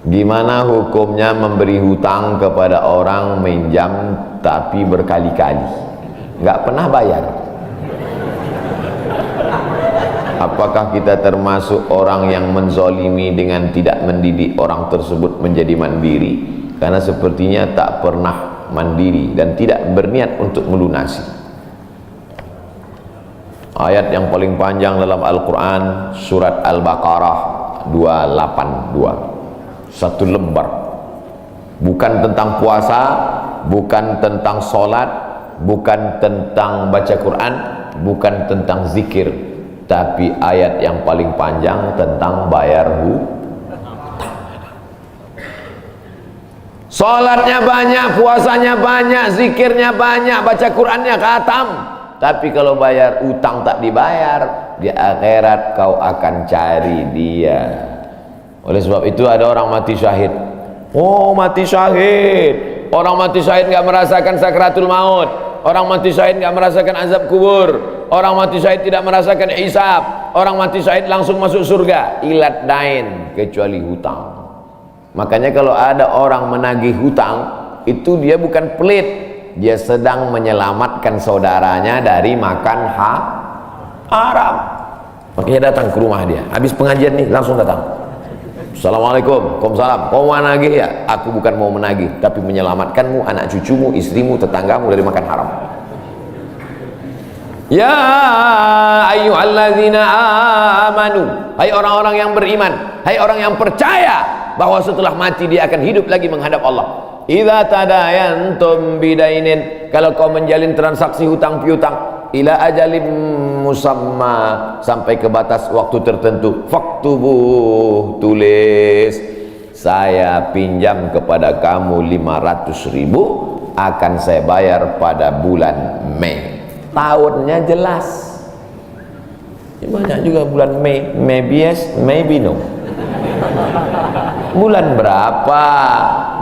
Gimana hukumnya memberi hutang kepada orang minjam tapi berkali-kali nggak pernah bayar? Apakah kita termasuk orang yang menzolimi dengan tidak mendidik orang tersebut menjadi mandiri? Karena sepertinya tak pernah mandiri dan tidak berniat untuk melunasi. Ayat yang paling panjang dalam Al-Quran, surat Al-Baqarah 282, satu lembar. Bukan tentang puasa, bukan tentang sholat, bukan tentang baca Quran, bukan tentang zikir, tapi ayat yang paling panjang tentang bayar hutang. Sholatnya banyak, puasanya banyak, zikirnya banyak, baca Qurannya khatam, tapi kalau bayar utang tak dibayar, di akhirat kau akan cari dia. Oleh sebab itu ada orang mati syahid. Oh, mati syahid. Orang mati syahid nggak merasakan sakratul maut. Orang mati syahid nggak merasakan azab kubur. Orang mati syahid tidak merasakan hisab. Orang mati syahid langsung masuk surga. Ilat dain, kecuali hutang. Makanya kalau ada orang menagih hutang, itu dia bukan pelit, dia sedang menyelamatkan saudaranya dari makan haram. Makanya datang ke rumah dia, habis pengajian nih langsung datang. Assalamualaikum, waalaikumsalam. Kau mau menagih ya? Aku bukan mau menagih, tapi menyelamatkanmu, anak cucumu, istrimu, tetanggamu dari makan haram. Ya ayyuhalladzina amanu, hai orang-orang yang beriman, hai orang yang percaya bahwa setelah mati dia akan hidup lagi menghadap Allah. Idza tadayantum bidainin, kalau kau menjalin transaksi hutang piutang, ila ajalim musamma, sampai ke batas waktu tertentu, faktubuh, tulis, saya pinjam kepada kamu 500.000, akan saya bayar pada bulan Mei. Tahunnya jelas. Banyak juga bulan Mei, maybe yes, maybe no. Bulan berapa?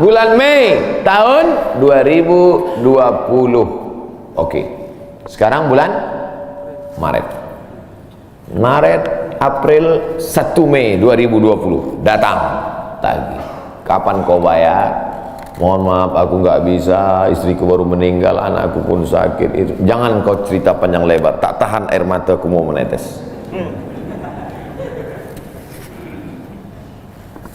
Bulan Mei tahun 2020. Oke. Sekarang bulan Maret. April 1 Mei 2020 datang tagih. Kapan kau bayar? Mohon maaf aku nggak bisa, istriku baru meninggal, anakku pun sakit. Itu jangan kau cerita panjang lebar, tak tahan air mataku mau menetes.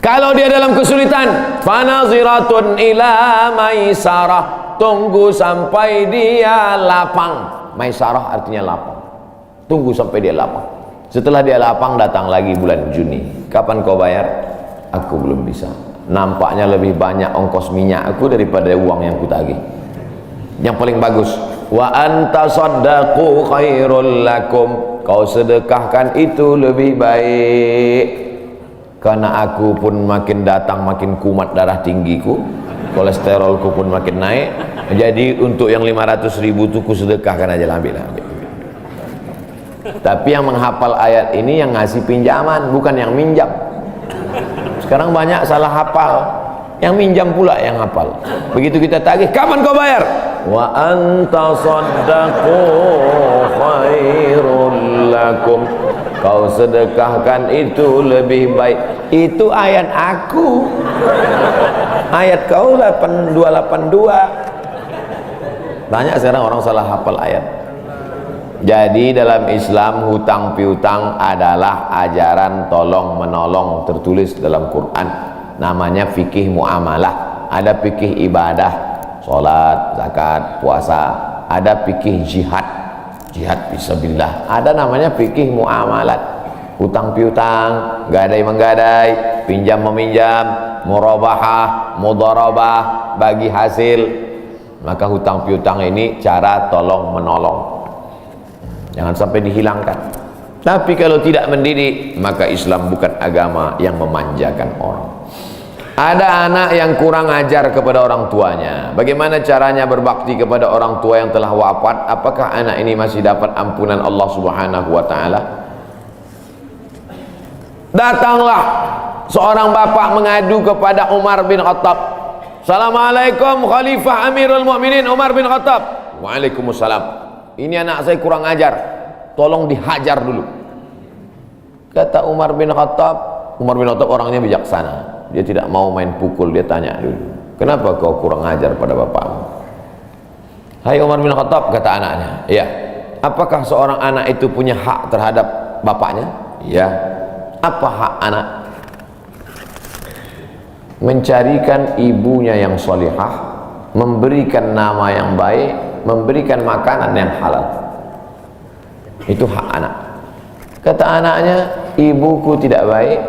Kalau dia dalam kesulitan, fanaziratun ila maisarah, tunggu sampai dia lapang. Maisarah artinya lapang, tunggu sampai dia lapang. Setelah dia lapang, datang lagi bulan Juni. Kapan kau bayar? Aku belum bisa. Nampaknya lebih banyak ongkos minyak aku daripada uang yang kutagih. Yang paling bagus, wa anta saddaqu khairul lakum, kau sedekahkan itu lebih baik. Karena aku pun makin datang makin kumat darah tinggiku, kolesterolku pun makin naik. Jadi untuk yang 500.000 itu ku sedekahkan aja lah, ambil. Tapi yang menghafal ayat ini yang ngasih pinjaman, bukan yang minjam. Sekarang banyak salah hafal, yang minjam pula yang hafal. Begitu kita tagih, kapan kau bayar? Wa anta saddaqu khairul lakum, kau sedekahkan itu lebih baik. Itu ayat aku, ayat kau 8282. Banyak sekarang orang salah hafal ayat. Jadi dalam Islam hutang piutang adalah ajaran tolong menolong, tertulis dalam Quran, namanya fikih muamalah. Ada fikih ibadah, sholat, zakat, puasa. Ada fikih jihad, jihad fisabilillah. Ada namanya fikih muamalat, hutang piutang, gadai menggadai, pinjam meminjam, murabahah, mudharabah, bagi hasil. Maka hutang piutang ini cara tolong menolong, jangan sampai dihilangkan. Tapi kalau tidak mendidik, maka Islam bukan agama yang memanjakan orang. Ada anak yang kurang ajar kepada orang tuanya, bagaimana caranya berbakti kepada orang tua yang telah wafat? Apakah anak ini masih dapat ampunan Allah Subhanahu wa ta'ala? Datanglah seorang bapak mengadu kepada Umar bin Khattab. Assalamualaikum Khalifah Amirul Mukminin Umar bin Khattab. Waalaikumsalam. Ini anak saya kurang ajar, tolong dihajar dulu. Kata Umar bin Khattab, Umar bin Khattab orangnya bijaksana, dia tidak mau main pukul. Dia tanya dulu, kenapa kau kurang ajar pada bapakmu? Hai Umar bin Khattab, kata anaknya, ya, apakah seorang anak itu punya hak terhadap bapaknya? Ya. Apa hak anak? Mencarikan ibunya yang solihah, memberikan nama yang baik, memberikan makanan yang halal. Itu hak anak. Kata anaknya, ibuku tidak baik,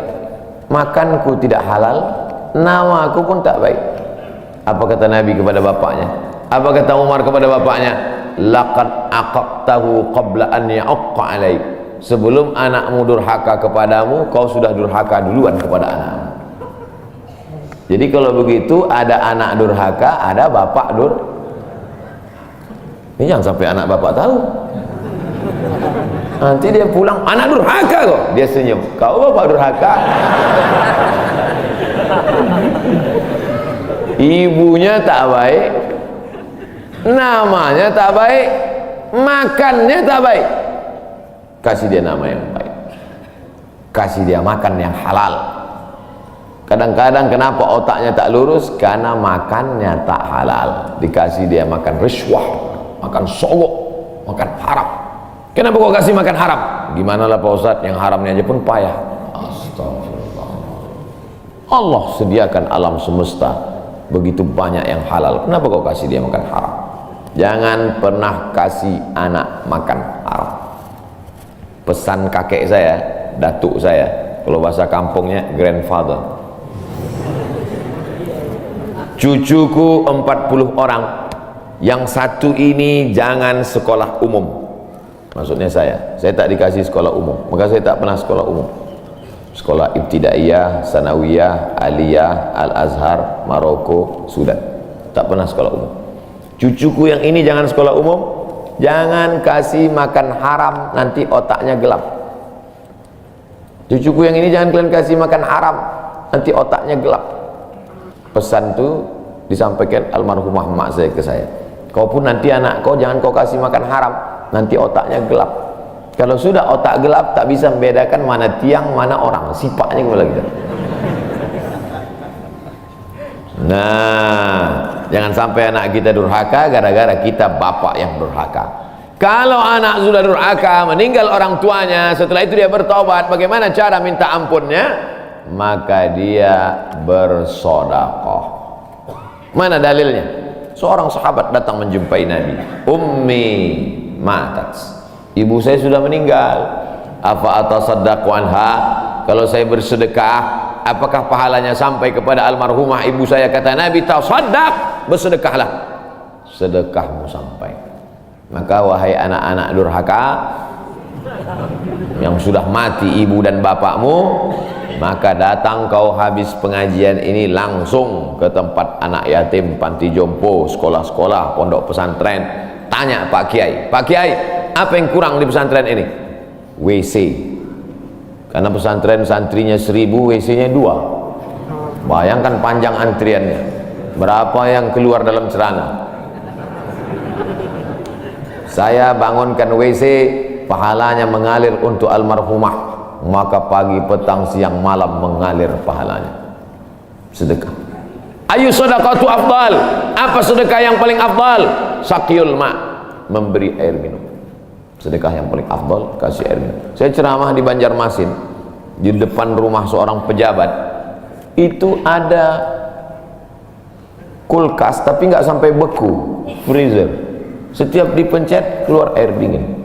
makanku tidak halal, namaku pun tak baik. Apa kata Nabi kepada bapaknya? Apa kata Umar kepada bapaknya? Laqad aqaqtahu qabla an ya'aqqa alaik. Sebelum anakmu durhaka kepadamu, kau sudah durhaka duluan kepada anakmu. Jadi kalau begitu, ada anak durhaka, ada bapak ini jangan sampai anak bapak tahu. Nanti dia pulang, anak durhaka kok. Dia senyum, kau bapak durhaka. Ibunya tak baik, namanya tak baik, makannya tak baik. Kasih dia nama yang baik, kasih dia makan yang halal. Kadang-kadang kenapa otaknya tak lurus? Karena makannya tak halal. Dikasih dia makan rishwah, makan sogok, makan haram. Kenapa kau kasih makan haram? Gimana lah Pak Ustadz, yang haramnya aja pun payah. Astagfirullah. Allah sediakan alam semesta begitu banyak yang halal, kenapa kau kasih dia makan haram? Jangan pernah kasih anak makan haram. Pesan kakek saya, datuk saya, kalau bahasa kampungnya grandfather. Cucuku 40 orang, yang satu ini jangan sekolah umum. Maksudnya saya tak dikasih sekolah umum, maka saya tak pernah sekolah umum. Sekolah ibtidaiyah, sanawiyah, aliyah, al-azhar, Maroko, Sudan, tak pernah sekolah umum. Cucuku yang ini jangan sekolah umum, jangan kasih makan haram, nanti otaknya gelap. Cucuku yang ini jangan kalian kasih makan haram, nanti otaknya gelap. Pesan itu disampaikan almarhumah mak saya ke saya. Kau pun nanti anak kau jangan kau kasih makan haram, nanti otaknya gelap. Kalau sudah otak gelap, tak bisa membedakan mana tiang, mana orang, sifatnya kepala kita. Nah, jangan sampai anak kita durhaka gara-gara kita bapak yang durhaka. Kalau anak sudah durhaka, meninggal orang tuanya, setelah itu dia bertobat, bagaimana cara minta ampunnya? Maka dia bersedekah. Mana dalilnya? Seorang sahabat datang menjumpai Nabi. Ummi matat, ibu saya sudah meninggal. Apa atasaddaqu anha? Kalau saya bersedekah, apakah pahalanya sampai kepada almarhumah ibu saya? Kata Nabi, tasaddaq, bersedekahlah, sedekahmu sampai. Maka wahai anak-anak durhaka yang sudah mati ibu dan bapakmu, maka datang kau habis pengajian ini langsung ke tempat anak yatim, panti jompo, sekolah-sekolah, pondok pesantren. Tanya Pak Kiai, Pak Kiai, apa yang kurang di pesantren ini? WC. Karena pesantren santrinya 1000, WC-nya 2. Bayangkan panjang antriannya. Berapa yang keluar dalam celana? Saya bangunkan WC, pahalanya mengalir untuk almarhumah, maka pagi, petang, siang, malam mengalir pahalanya. Sedekah. Ayu sedekatu afdal? Apa sedekah yang paling afdal? Sakyul ma, memberi air minum. Sedekah yang paling afdal, kasih air minum. Saya ceramah di Banjarmasin, di depan rumah seorang pejabat. Itu ada kulkas, tapi nggak sampai beku, freezer. Setiap dipencet keluar air dingin.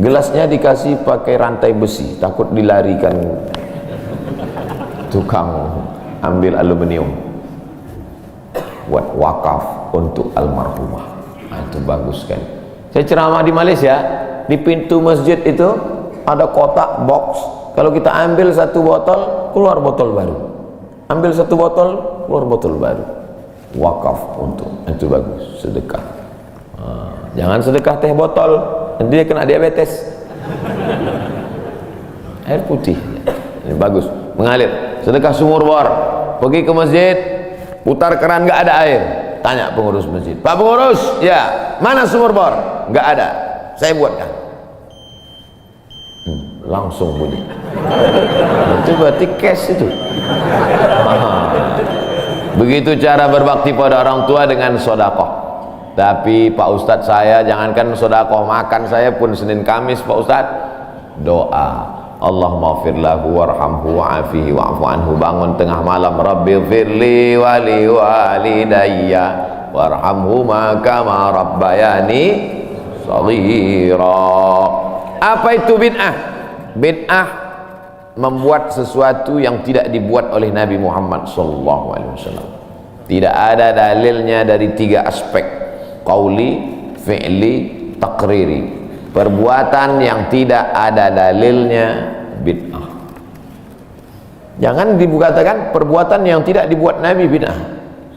Gelasnya dikasih pakai rantai besi, takut dilarikan tukang ambil aluminium. Buat wakaf untuk almarhumah. Nah, itu bagus kan. Saya ceramah di Malaysia, di pintu masjid itu ada kotak box. Kalau kita ambil satu botol, keluar botol baru. Ambil satu botol, keluar botol baru. Wakaf untuk, itu bagus, sedekah. Jangan sedekah teh botol, nanti dia kena diabetes. Air putih, ini bagus, mengalir. Sedekah sumur bor, pergi ke masjid, putar keran nggak ada air, tanya pengurus masjid, Pak pengurus, ya mana sumur bor? Nggak ada, saya buatkan. langsung bunyi. Itu berarti cash itu. Begitu cara berbakti pada orang tua dengan sedekah. Tapi Pak Ustadz, saya jangankan sedekah makan, saya pun Senin Kamis Pak Ustadz doa, Allahumma fir lahu warhamhu wa'afihi wa'fu anhu, bangun tengah malam, Rabbi firli wali walidayya warhamhuma kama rabbayani shaghira. Apa itu bid'ah? Bid'ah membuat sesuatu yang tidak dibuat oleh Nabi Muhammad SAW. Tidak ada dalilnya dari 3 aspek: qauli, fi'li, takriri. Perbuatan yang tidak ada dalilnya bid'ah. Jangan dikatakan perbuatan yang tidak dibuat Nabi bid'ah.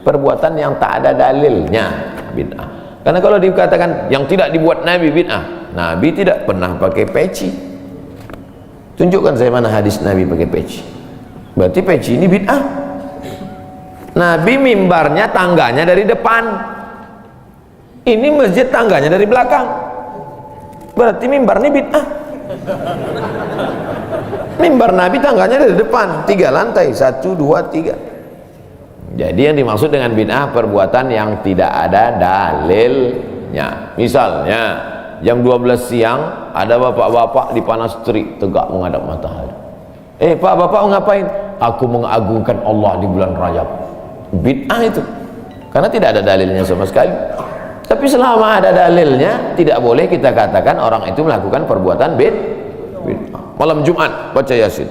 Perbuatan yang tak ada dalilnya bid'ah. Karena kalau dikatakan yang tidak dibuat Nabi bid'ah, Nabi tidak pernah pakai peci. Tunjukkan saya mana hadis Nabi pakai peci. Berarti peci ini bid'ah. Nabi mimbarnya tangganya dari depan, ini masjid tangganya dari belakang. Berarti mimbar ini bid'ah. Mimbar Nabi tangganya dari depan, 3 lantai, 1, 2, 3. Jadi yang dimaksud dengan bid'ah perbuatan yang tidak ada dalilnya. Misalnya jam 12 siang ada bapak-bapak di panas terik tegak menghadap matahari. Pak, bapak ngapain? Aku mengagungkan Allah di bulan Rajab. Bid'ah itu, karena tidak ada dalilnya sama sekali. Tapi selama ada dalilnya, tidak boleh kita katakan orang itu melakukan perbuatan bid'ah. Malam Jumat baca Yasin,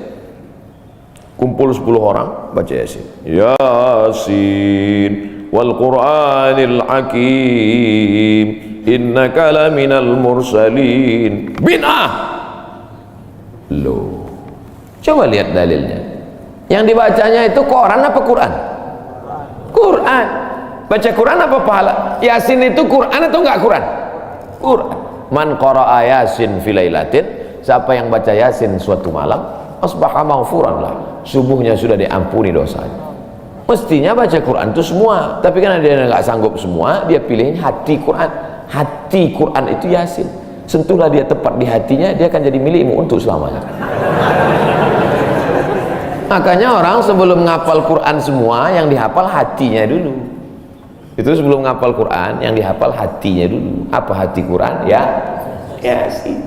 kumpul 10 orang baca Yasin, Yasin wal Qur'anil Hakim innaka laminal mursalin. Bid'ah. Loh, coba lihat dalilnya. Yang dibacanya itu Quran apa Quran? Quran. Baca Quran apa pahala? Yasin itu Quran atau enggak Quran? Quran. Man qara'a Yasin fi lailatin, siapa yang baca Yasin suatu malam, asbaha maghfuran lah, subuhnya sudah diampuni dosanya. Mestinya baca Quran itu semua, tapi karena dia enggak sanggup semua, dia pilih hati Quran. Hati Quran itu Yasin. Sentuhlah dia tepat di hatinya, dia akan jadi milikmu untuk selamanya. Makanya orang sebelum ngapal Quran semua, yang dihafal hatinya dulu. Itu sebelum ngapal Quran, yang dihafal hatinya dulu. Apa hati Quran? Ya Yasin.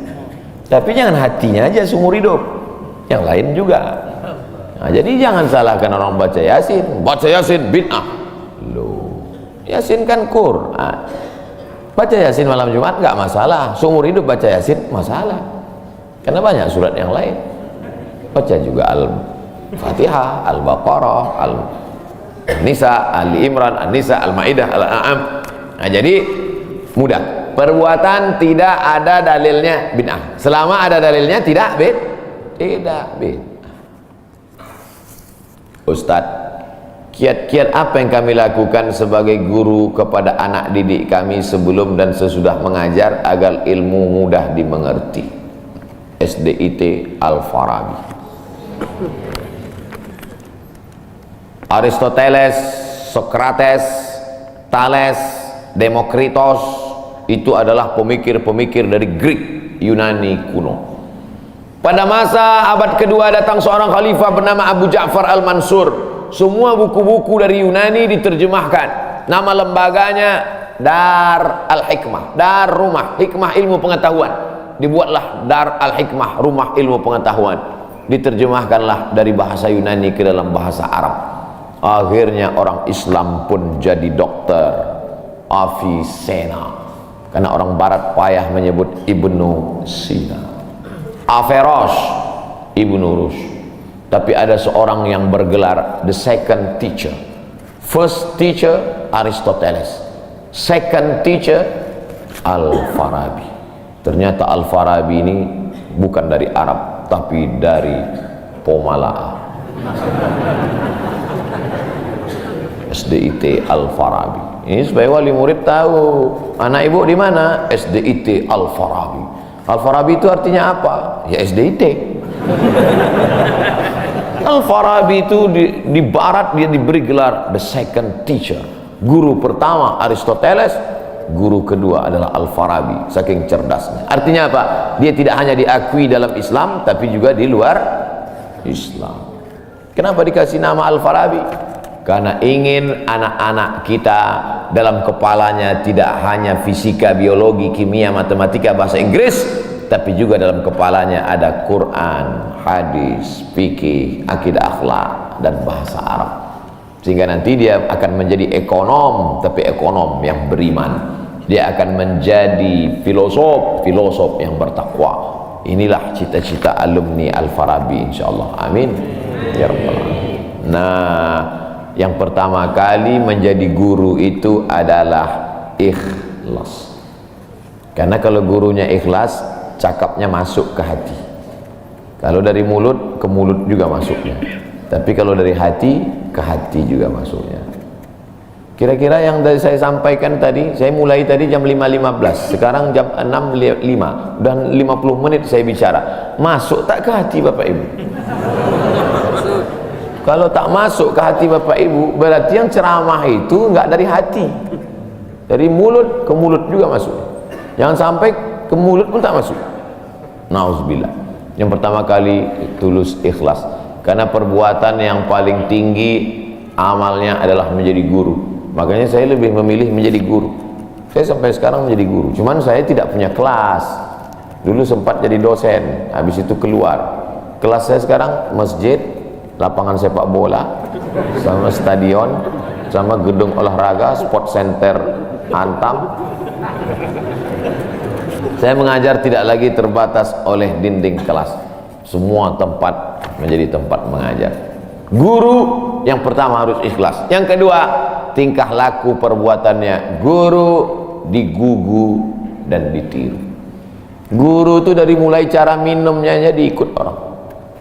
Tapi jangan hatinya aja seumur hidup, yang lain juga. Nah, jadi jangan salahkan orang baca Yasin. Baca Yasin bid'ah. Loh, Yasin kan Quran. Baca Yasin malam Jumat nggak masalah. Seumur hidup baca Yasin masalah. Karena banyak surat yang lain. Baca juga Al-Fatihah, Al-Baqarah, Al-Nisa, Ali Imran, An-Nisa, Al-Maidah, Al-An'am. Nah, jadi mudah. Perbuatan tidak ada dalilnya bid'ah. Selama ada dalilnya tidak bid'ah. Ustadz, kiat-kiat apa yang kami lakukan sebagai guru kepada anak didik kami sebelum dan sesudah mengajar agar ilmu mudah dimengerti? SDIT Al-Farabi. Aristoteles, Socrates, Thales, Demokritos itu adalah pemikir-pemikir dari Greek, Yunani kuno. Pada masa abad kedua datang seorang khalifah bernama Abu Ja'far Al-Mansur. Semua buku-buku dari Yunani diterjemahkan. Nama lembaganya Dar Al-Hikmah, Dar Rumah Hikmah Ilmu Pengetahuan. Dibuatlah Dar Al-Hikmah, Rumah Ilmu Pengetahuan. Diterjemahkanlah dari bahasa Yunani ke dalam bahasa Arab. Akhirnya orang Islam pun jadi dokter Avicenna, karena orang barat payah menyebut Ibnu Sina. Averroes, Ibnu Rushd. Tapi ada seorang yang bergelar the second teacher. First teacher Aristoteles, second teacher Al-Farabi. Ternyata Al-Farabi ini bukan dari Arab, tapi dari Pomalaa. SDIT Al-Farabi. Ini supaya wali murid tahu, anak ibu di mana? SDIT Al-Farabi. Al-Farabi itu artinya apa? Ya SDIT. Al-Farabi itu di barat dia diberi gelar the second teacher. Guru pertama Aristoteles, guru kedua adalah Al-Farabi, saking cerdasnya. Artinya apa? Dia tidak hanya diakui dalam Islam, tapi juga di luar Islam. Kenapa dikasih nama Al-Farabi? Karena ingin anak-anak kita dalam kepalanya tidak hanya fisika, biologi, kimia, matematika, bahasa Inggris, tapi juga dalam kepalanya ada Quran, hadis, fikih, akidah, akhlak, dan bahasa Arab. Sehingga nanti dia akan menjadi ekonom, tapi ekonom yang beriman. Dia akan menjadi filosof yang bertakwa. Inilah cita-cita alumni Al-Farabi, insyaallah. Amin ya rabbal alamin. Nah, yang pertama kali menjadi guru itu adalah ikhlas. Karena kalau gurunya ikhlas, cakapnya masuk ke hati. Kalau dari mulut ke mulut juga masuknya, tapi kalau dari hati ke hati juga masuknya. Kira-kira yang dari saya sampaikan tadi, saya mulai tadi jam 5.15, sekarang jam 6.05 dan 50 menit saya bicara. Masuk tak ke hati Bapak Ibu? Kalau tak masuk ke hati Bapak Ibu, berarti yang ceramah itu enggak dari hati. Dari mulut ke mulut juga masuk. Jangan sampai ke mulut pun tak masuk. Nauzubillah. Yang pertama kali tulus ikhlas. Karena perbuatan yang paling tinggi amalnya adalah menjadi guru. Makanya saya lebih memilih menjadi guru. Saya sampai sekarang menjadi guru. Cuman saya tidak punya kelas. Dulu sempat jadi dosen, habis itu keluar. Kelas saya sekarang masjid, lapangan sepak bola, sama stadion, sama gedung olahraga, sport center Antam. Saya mengajar tidak lagi terbatas oleh dinding kelas. Semua tempat menjadi tempat mengajar. Guru yang pertama harus ikhlas. Yang kedua, tingkah laku perbuatannya. Guru digugu dan ditiru. Guru itu dari mulai cara minumnya aja diikut orang.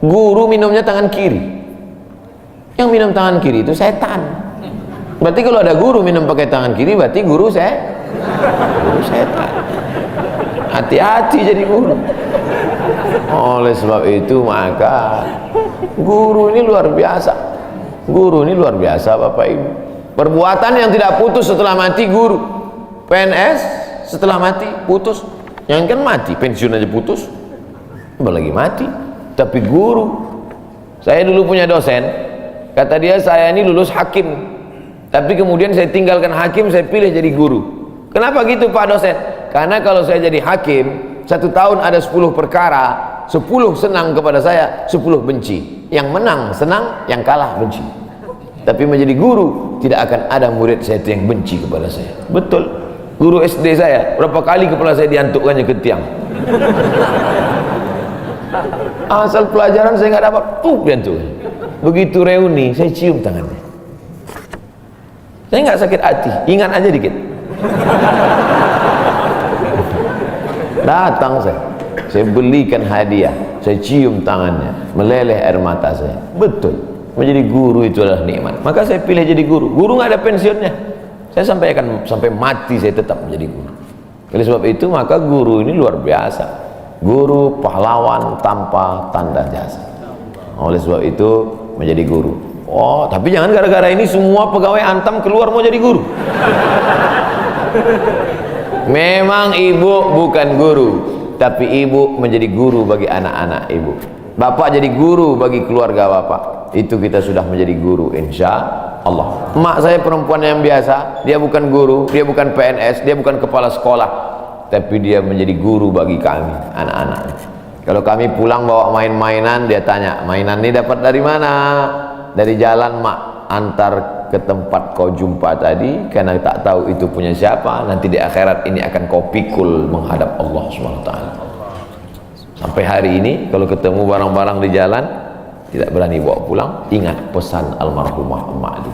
Guru minumnya tangan kiri. Yang minum tangan kiri itu setan. Berarti kalau ada guru minum pakai tangan kiri, berarti guru setan. Hati-hati jadi guru. Oleh sebab itu maka guru ini luar biasa. Guru ini luar biasa Bapak Ibu. Perbuatan yang tidak putus setelah mati guru. PNS setelah mati putus. Yang kan mati, pensiun aja putus. Apalagi mati. Tapi guru. Saya dulu punya dosen. Kata dia, saya ini lulus hakim. Tapi kemudian saya tinggalkan hakim, saya pilih jadi guru. Kenapa gitu Pak dosen? Karena kalau saya jadi hakim, 1 tahun ada 10 perkara, 10 senang kepada saya, 10 benci. Yang menang senang, yang kalah benci. Tapi menjadi guru, tidak akan ada murid saya yang benci kepada saya. Betul. Guru SD saya, berapa kali kepala saya diantukkannya ke tiang. Asal pelajaran saya nggak dapat, diantuk. Begitu reuni, saya cium tangannya. Saya nggak sakit hati, ingat aja dikit. Datang saya belikan hadiah, saya cium tangannya, meleleh air mata saya. Betul, menjadi guru itu adalah nikmat. Maka saya pilih jadi guru. Guru nggak ada pensiunnya. Saya sampai mati saya tetap menjadi guru. Oleh sebab itu maka guru ini luar biasa. Guru pahlawan tanpa tanda jasa. Oleh sebab itu menjadi guru. Oh, tapi jangan gara-gara ini semua pegawai Antam keluar mau jadi guru. Memang ibu bukan guru, tapi ibu menjadi guru bagi anak-anak ibu. Bapak jadi guru bagi keluarga bapak. Itu kita sudah menjadi guru insya Allah. Emak saya perempuan yang biasa, dia bukan guru, dia bukan PNS, dia bukan kepala sekolah, tapi dia menjadi guru bagi kami anak-anak. Kalau kami pulang bawa main-mainan, dia tanya, mainan ini dapat dari mana? Dari jalan mak, antar ke tempat kau jumpa tadi, karena tak tahu itu punya siapa. Nanti di akhirat ini akan kau pikul menghadap Allah SWT. Sampai hari ini kalau ketemu barang-barang di jalan tidak berani bawa pulang, ingat pesan almarhumah emak itu.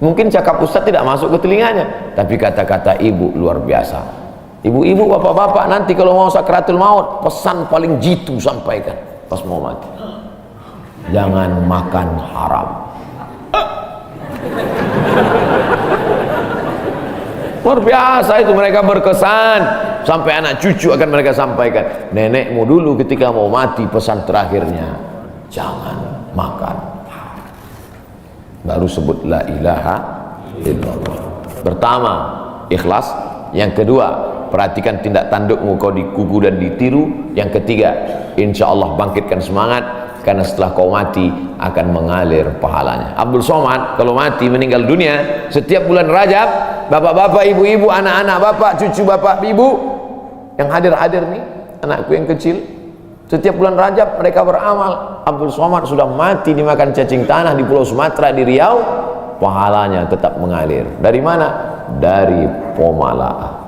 Mungkin cakap ustaz tidak masuk ke telinganya, tapi kata-kata ibu luar biasa. Ibu-ibu, bapak-bapak, nanti kalau mau sakratul maut, pesan paling jitu sampaikan pas mau mati. Jangan makan haram. Luar biasa itu, mereka berkesan sampai anak cucu akan mereka sampaikan. Nenekmu dulu ketika mau mati pesan terakhirnya, jangan makan haram. Baru sebut la ilaha illallah. Pertama ikhlas, Yang kedua, perhatikan tindak tandukmu, kau dikuku dan ditiru. Yang ketiga, insya Allah bangkitkan semangat, karena setelah kau mati akan mengalir pahalanya. Abdul Somad kalau mati meninggal dunia, setiap bulan Rajab, bapak-bapak, ibu-ibu, anak-anak bapak, cucu bapak, ibu yang hadir-hadir nih, anakku yang kecil, setiap bulan Rajab mereka beramal. Abdul Somad sudah mati dimakan cacing tanah di Pulau Sumatera, di Riau, pahalanya tetap mengalir. Dari mana? Dari Pomala.